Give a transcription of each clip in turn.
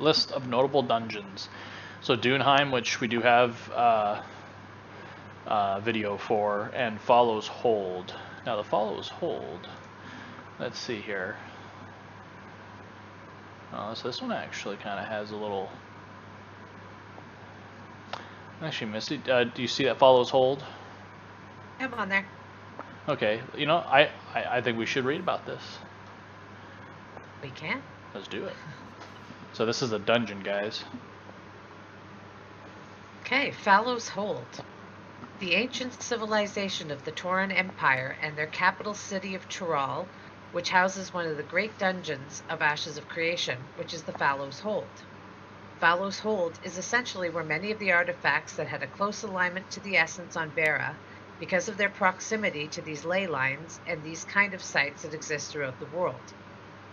list of notable dungeons. So Dunheim, which we do have video for, and Fallow's Hold. Now the Fallow's Hold, let's see here. So this one actually kind of has a little. Actually, Misty, do you see that Fallow's Hold? I'm on there. Okay, you know, I think we should read about this. We can. Let's do it. So this is a dungeon, guys. Okay, Fallow's Hold. The ancient civilization of the Tauran Empire and their capital city of Tyrol, which houses one of the great dungeons of Ashes of Creation, which is the Fallow's Hold. Fallow's Hold is essentially where many of the artifacts that had a close alignment to the essence on Vera, because of their proximity to these ley lines and these kind of sites that exist throughout the world.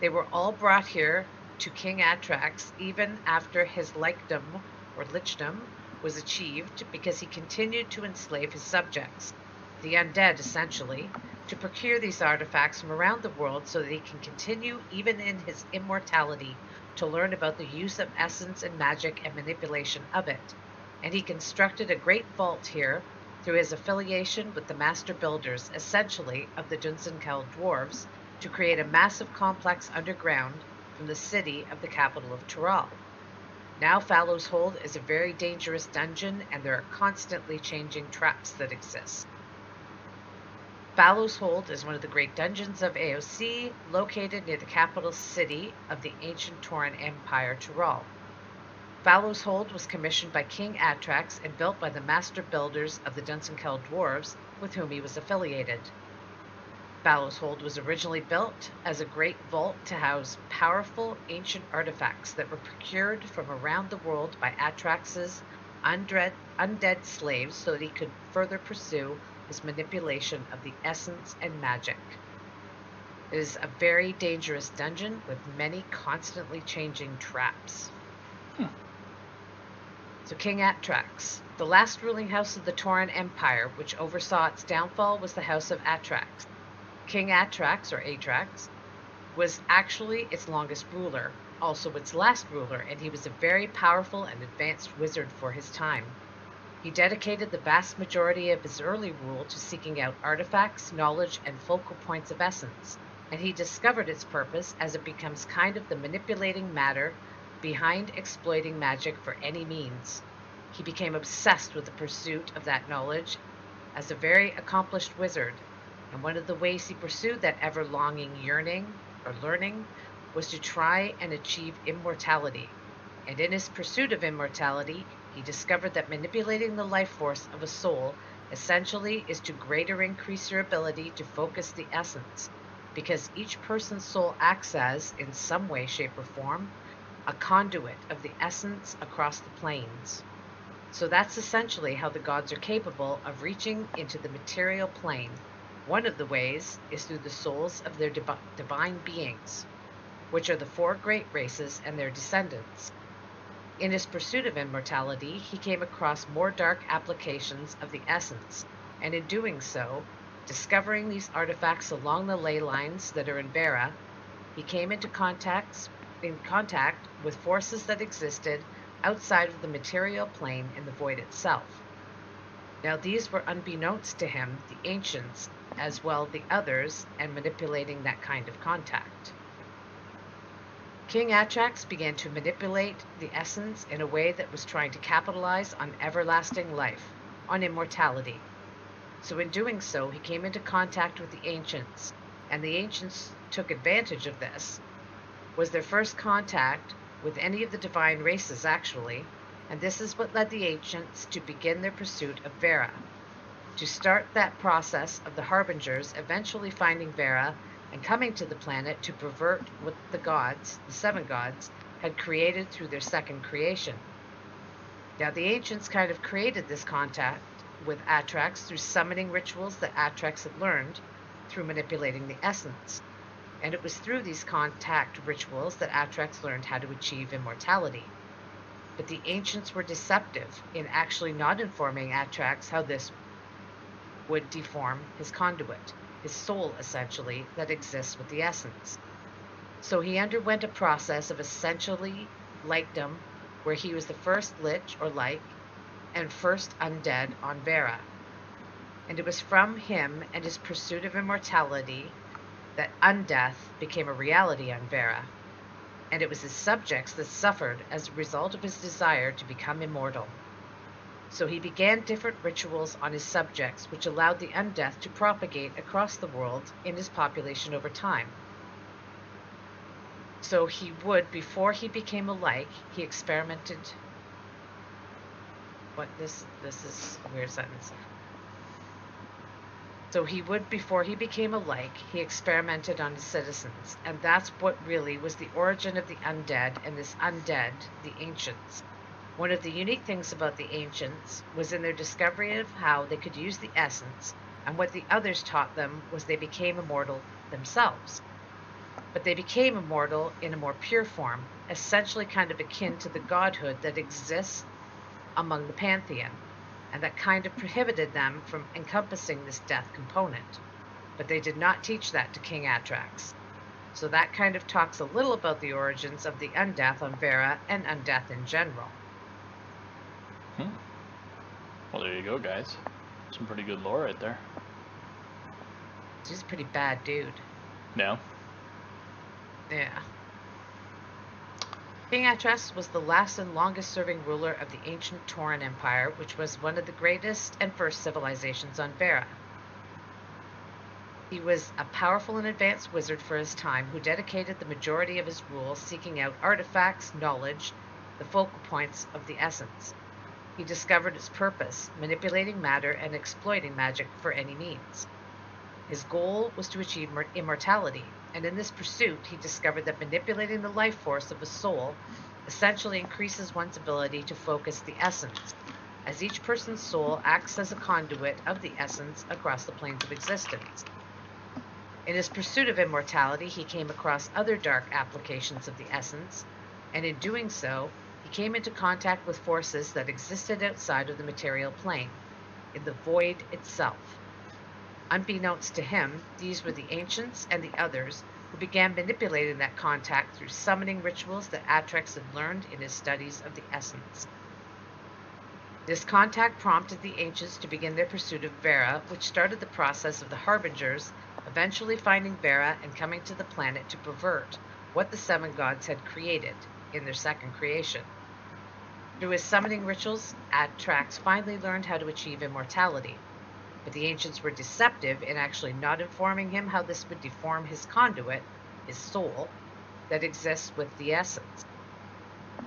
They were all brought here to King Atrax even after his lichdom or lichdom was achieved, because he continued to enslave his subjects, the undead essentially, to procure these artifacts from around the world so that he can continue, even in his immortality, to learn about the use of essence and magic and manipulation of it. And he constructed a great vault here through his affiliation with the master builders, essentially of the Dunsinkel dwarves, to create a massive complex underground from the city of the capital of Tyrol. Now Fallow's Hold is a very dangerous dungeon, and there are constantly changing traps that exist. Fallow's Hold is one of the great dungeons of AOC, located near the capital city of the ancient Tauran Empire, Tyrol. Fallow's Hold was commissioned by King Atrax and built by the master builders of the Dunsinkel dwarves, with whom he was affiliated. Fallow's Hold was originally built as a great vault to house powerful ancient artifacts that were procured from around the world by Atrax's undead slaves so that he could further pursue his manipulation of the essence and magic. It is a very dangerous dungeon with many constantly changing traps. So King Atrax. The last ruling house of the Tauran Empire, which oversaw its downfall, was the House of Atrax. King Atrax, or Atrax, was actually its longest ruler, also its last ruler, and he was a very powerful and advanced wizard for his time. He dedicated the vast majority of his early rule to seeking out artifacts, knowledge, and focal points of essence, and he discovered its purpose as it becomes kind of the manipulating matter behind exploiting magic for any means. He became obsessed with the pursuit of that knowledge as a very accomplished wizard, and one of the ways he pursued that ever-longing yearning or learning was to try and achieve immortality. And in his pursuit of immortality, he discovered that manipulating the life force of a soul essentially is to greater increase your ability to focus the essence, because each person's soul acts as, in some way, shape, or form, a conduit of the essence across the planes. So that's essentially how the gods are capable of reaching into the material plane. One of the ways is through the souls of their divine beings, which are the four great races and their descendants. In his pursuit of immortality, he came across more dark applications of the essence, and in doing so, discovering these artifacts along the ley lines that are in Vera, he came into contact with forces that existed outside of the material plane in the void itself. Now these were unbeknownst to him, the ancients, as well the others, and manipulating that kind of contact. King Atrax began to manipulate the essence in a way that was trying to capitalize on everlasting life, on immortality. So in doing so, he came into contact with the ancients, and the ancients took advantage of this. Was their first contact with any of the divine races, actually, and this is what led the ancients to begin their pursuit of Vera, to start that process of the Harbingers eventually finding Vera and coming to the planet to pervert what the gods, the seven gods, had created through their second creation. Now the ancients kind of created this contact with Atrax through summoning rituals that Atrax had learned through manipulating the essence. And it was through these contact rituals that Atrax learned how to achieve immortality. But the ancients were deceptive in actually not informing Atrax how this would deform his conduit, his soul essentially, that exists with the essence. So he underwent a process of essentially likedom, where he was the first lich or like and first undead on Vera. And it was from him and his pursuit of immortality that undeath became a reality on Vera. And it was his subjects that suffered as a result of his desire to become immortal. So he began different rituals on his subjects, which allowed the undeath to propagate across the world in his population over time. So he would, before he became a like, he experimented. This is a weird sentence. So he would, before he became a like, he experimented on his citizens, and that's what really was the origin of the undead, and this undead, the ancients. One of the unique things about the ancients was in their discovery of how they could use the essence, and what the others taught them was they became immortal themselves. But they became immortal in a more pure form, essentially kind of akin to the godhood that exists among the pantheon, and that kind of prohibited them from encompassing this death component. But they did not teach that to King Atrax. So that kind of talks a little about the origins of the undeath on Vera and undeath in general. Well, there you go, guys. Some pretty good lore right there. He's a pretty bad dude. No? Yeah. King Atrax was the last and longest-serving ruler of the ancient Tauran Empire, which was one of the greatest and first civilizations on Vera. He was a powerful and advanced wizard for his time who dedicated the majority of his rule seeking out artifacts, knowledge, the focal points of the essence. He discovered its purpose, manipulating matter and exploiting magic for any means. His goal was to achieve immortality, and in this pursuit he discovered that manipulating the life force of a soul essentially increases one's ability to focus the essence, as each person's soul acts as a conduit of the essence across the planes of existence. In his pursuit of immortality, he came across other dark applications of the essence, and in doing so, he came into contact with forces that existed outside of the material plane, in the void itself. Unbeknownst to him, these were the ancients and the others who began manipulating that contact through summoning rituals that Atrax had learned in his studies of the essence. This contact prompted the ancients to begin their pursuit of Vera, which started the process of the Harbingers eventually finding Vera and coming to the planet to pervert what the seven gods had created in their second creation. Through his summoning rituals, Atrax finally learned how to achieve immortality, but the ancients were deceptive in actually not informing him how this would deform his conduit, his soul, that exists with the essence.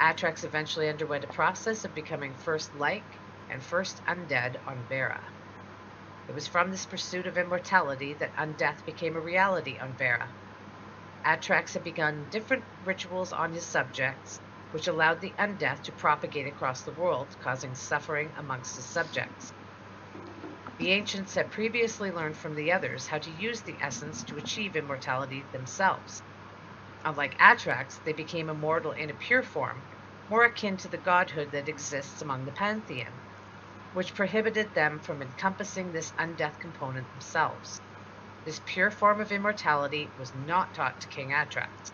Atrax eventually underwent a process of becoming first like and first undead on Vera. It was from this pursuit of immortality that undeath became a reality on Vera. Atrax had begun different rituals on his subjects, which allowed the undeath to propagate across the world, causing suffering amongst his subjects. The ancients had previously learned from the others how to use the essence to achieve immortality themselves. Unlike Atrax, they became immortal in a pure form, more akin to the godhood that exists among the pantheon, which prohibited them from encompassing this undeath component themselves. This pure form of immortality was not taught to King Atrax.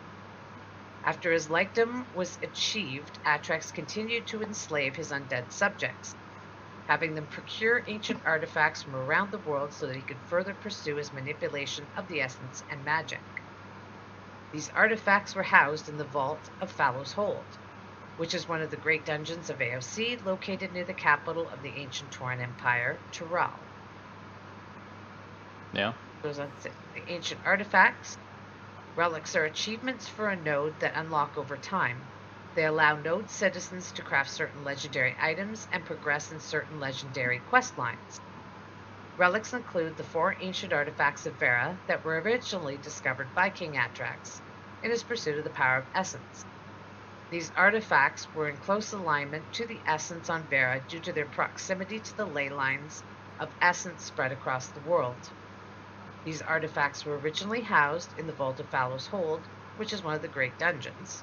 After his likedom was achieved, Atrax continued to enslave his undead subjects, having them procure ancient artifacts from around the world so that he could further pursue his manipulation of the essence and magic. These artifacts were housed in the vault of Fallow's Hold, which is one of the great dungeons of AOC located near the capital of the ancient Tauran Empire, Tural. Yeah. Those are the ancient artifacts. Relics are achievements for a node that unlock over time. They allow node citizens to craft certain legendary items and progress in certain legendary quest lines. Relics include the 4 ancient artifacts of Vera that were originally discovered by King Atrax in his pursuit of the power of essence. These artifacts were in close alignment to the essence on Vera due to their proximity to the ley lines of essence spread across the world. These artifacts were originally housed in the Vault of Fallow's Hold, which is one of the great dungeons.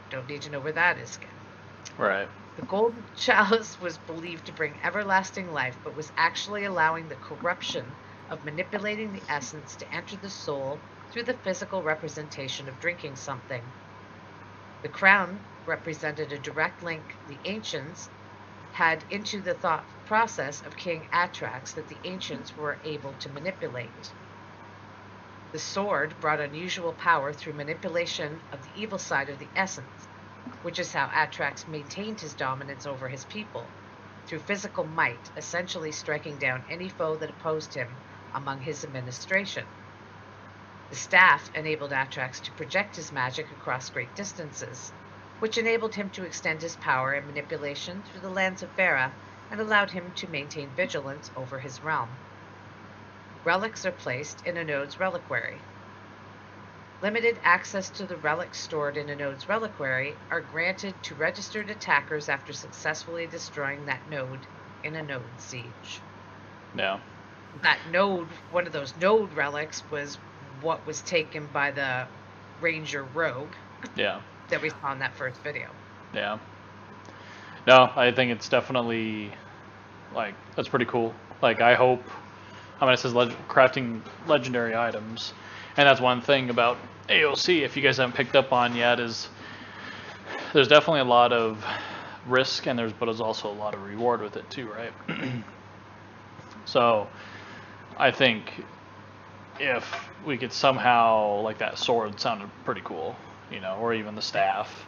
Don't need to know where that is again. Right. The golden chalice was believed to bring everlasting life, but was actually allowing the corruption of manipulating the essence to enter the soul through the physical representation of drinking something. The crown represented a direct link the ancients had into the thought process of King Atrax that the ancients were able to manipulate. The sword brought unusual power through manipulation of the evil side of the essence, which is how Atrax maintained his dominance over his people, through physical might, essentially striking down any foe that opposed him among his administration. The staff enabled Atrax to project his magic across great distances, which enabled him to extend his power and manipulation through the lands of Vera and allowed him to maintain vigilance over his realm. Relics are placed in a node's reliquary. Limited access to the relics stored in a node's reliquary are granted to registered attackers after successfully destroying that node in a node siege. Yeah. That node, one of those node relics, was what was taken by the Ranger Rogue. Yeah. That we saw in that first video. Yeah. No, I think it's definitely, like, that's pretty cool. Like, I hope, I mean, it says crafting legendary items, and that's one thing about AOC, if you guys haven't picked up on yet, is there's definitely a lot of risk, and but there's also a lot of reward with it too, right? So, I think if we could somehow, like, that sword sounded pretty cool, you know, or even the staff.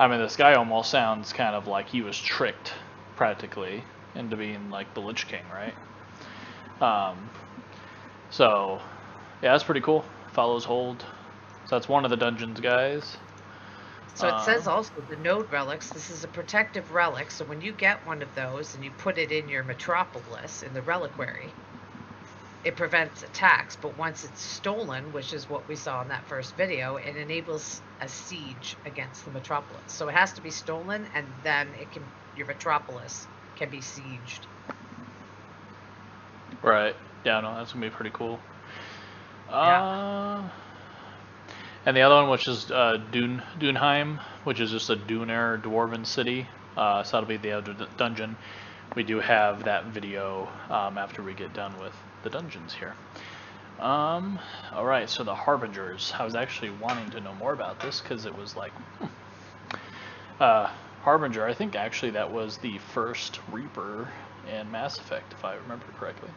I mean, this guy almost sounds kind of like he was tricked, practically, into being like the Lich King, right? So, yeah, that's pretty cool. Follows hold. So that's one of the dungeons, guys. So it says also the node relics. This is a protective relic. So when you get one of those and you put it in your metropolis in the reliquary, it prevents attacks. But once it's stolen, which is what we saw in that first video, it enables a siege against the metropolis. So it has to be stolen, and then your metropolis can be sieged. Right. Yeah, no, that's gonna be pretty cool. Yeah. And the other one, which is Dunheim, which is just a Duner dwarven city. So that'll be the other dungeon. We do have that video after we get done with the dungeons here. Alright, so the Harbingers. I was actually wanting to know more about this because it was like, Harbinger, I think actually that was the first Reaper in Mass Effect, if I remember correctly.